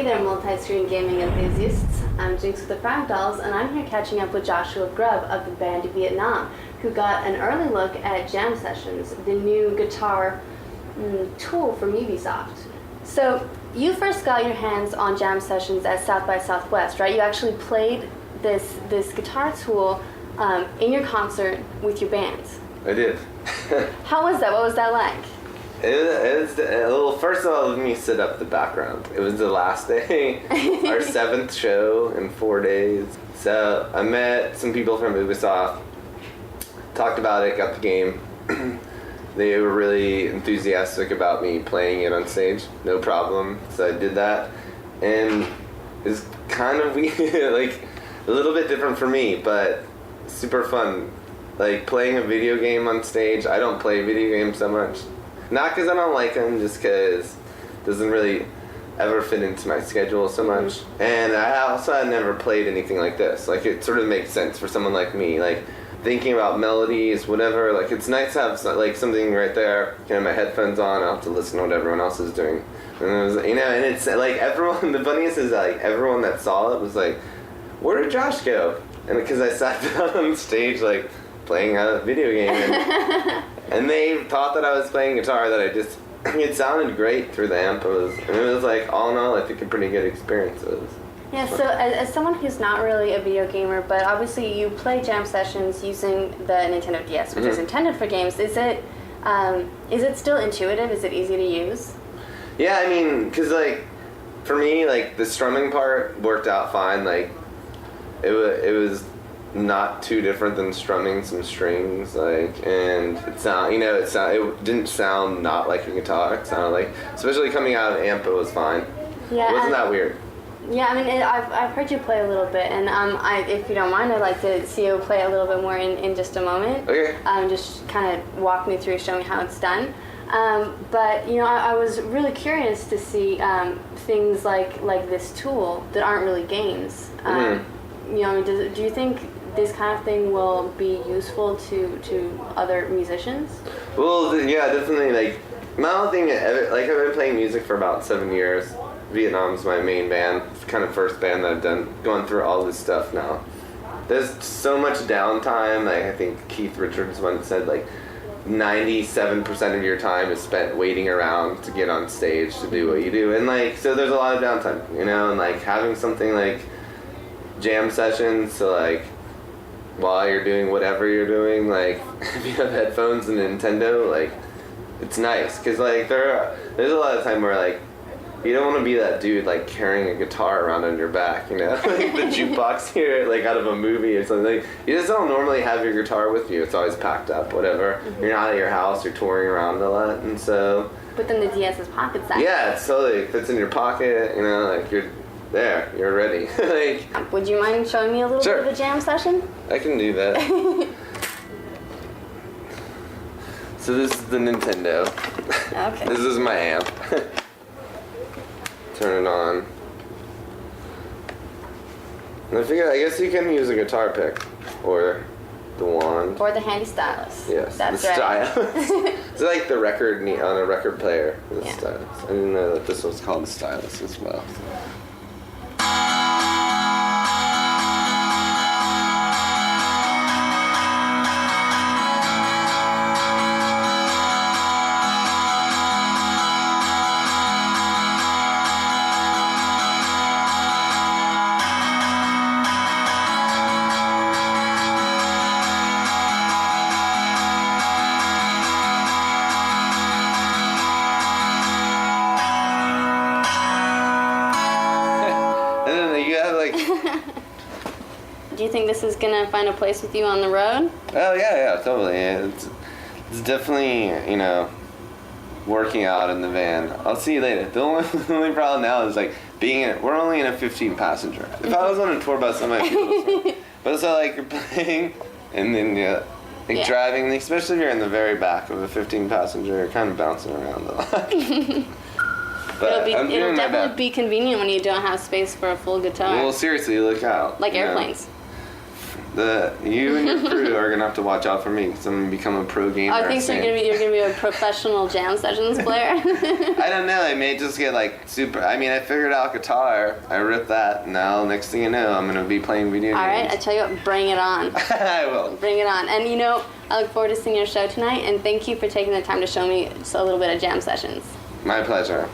Hey there, multi-screen gaming enthusiasts. I'm Jinx with the Frag Dolls, and I'm here catching up with Joshua Grubb of the band Vietnam, who got an early look at Jam Sessions, the new guitar tool from Ubisoft. So, you first got your hands on Jam Sessions at South by Southwest, right? You actually played this guitar tool in your concert with your band. I did. How was that? What was that like? It was well, first of all, let me set up the background. It was the last day, our 7th show in 4 days. So I met some people from Ubisoft, talked about it, got the game. They were really enthusiastic about me playing it on stage, no problem. So I did that, and it's kind of weird, like a little bit different for me, but super fun. Like playing a video game on stage. I don't play video games so much. Not because I don't like them, just because it doesn't really ever fit into my schedule so much. And I also had never played anything like this. Like, it sort of makes sense for someone like me. Like, thinking about melodies, whatever. Like, it's nice to have, like, something right there. You know, my headphones on, I don't have to listen to what everyone else is doing. And it was, you know, and it's, like, everyone, the funniest is, like, everyone that saw it was like, where did Josh go? And because I sat down on stage, like, playing a video game. And they thought that I was playing guitar, that it sounded great through the amp. It was like, all in all, I think a pretty good experience. Yeah, so as someone who's not really a video gamer, but obviously you play Jam Sessions using the Nintendo DS, which is intended for games, is it still intuitive? Is it easy to use? Yeah, I mean, because, like, for me, like, the strumming part worked out fine. Like, it was not too different than strumming some strings, like, and it didn't sound not like a guitar. It sounded like, especially coming out of amp, it was fine. Yeah, it wasn't that weird. Yeah, I mean, I've heard you play a little bit, and if you don't mind, I'd like to see you play a little bit more in just a moment. Okay. Just kind of walk me through, show me how it's done. But you know, I was really curious to see things like this tool that aren't really games. You know, do you think this kind of thing will be useful to other musicians? Well, yeah, definitely. Like, my whole thing, like, I've been playing music for about 7 years. Vietnam's my main band. It's kind of first band that I've gone through all this stuff now. There's so much downtime. Like, I think Keith Richards once said, like, 97% of your time is spent waiting around to get on stage to do what you do. And, like, so there's a lot of downtime, you know? And, like, having something like Jam Sessions to, like, while you're doing whatever you're doing, like, if you have headphones and Nintendo, like, it's nice, because, like, there's a lot of time where, like, you don't want to be that dude, like, carrying a guitar around on your back, you know, like the jukebox here, like, out of a movie or something. Like, you just don't normally have your guitar with you. It's always packed up, whatever. You're not at your house, you're touring around a lot, and so... But then the DS's pocket size. Yeah, it's totally fits in your pocket, you know, like, you're there, you're ready. Like, would you mind showing me a little bit of a jam session? I can do that. So this is the Nintendo. Okay. This is my amp. Turn it on. And I guess you can use a guitar pick or the wand. Or the handy stylus. Yes, that's the right. stylus. It's like the record on a record player. The Yeah. stylus. I didn't know that this was called the stylus as well. Do you think this is gonna find a place with you on the road? Oh yeah, totally. It's definitely, you know, working out in the van. I'll see you later. The only problem now is, like, we're only in a 15 passenger. If I was on a tour bus, I might be able to. But so, like, you're playing and then driving, especially if you're in the very back of a 15 passenger, you're kind of bouncing around a lot. But it'll definitely be convenient when you don't have space for a full guitar. Well, seriously, look out. Like airplanes. You and your crew are gonna have to watch out for me because I'm gonna become a pro gamer. I think so. You're gonna be a professional jam sessions player. I don't know. I may just get like super. I mean, I figured out guitar. I ripped that. Now, next thing you know, I'm gonna be playing video games. All right, I tell you what, bring it on. I will. Bring it on. And I look forward to seeing your show tonight. And thank you for taking the time to show me just a little bit of jam sessions. My pleasure.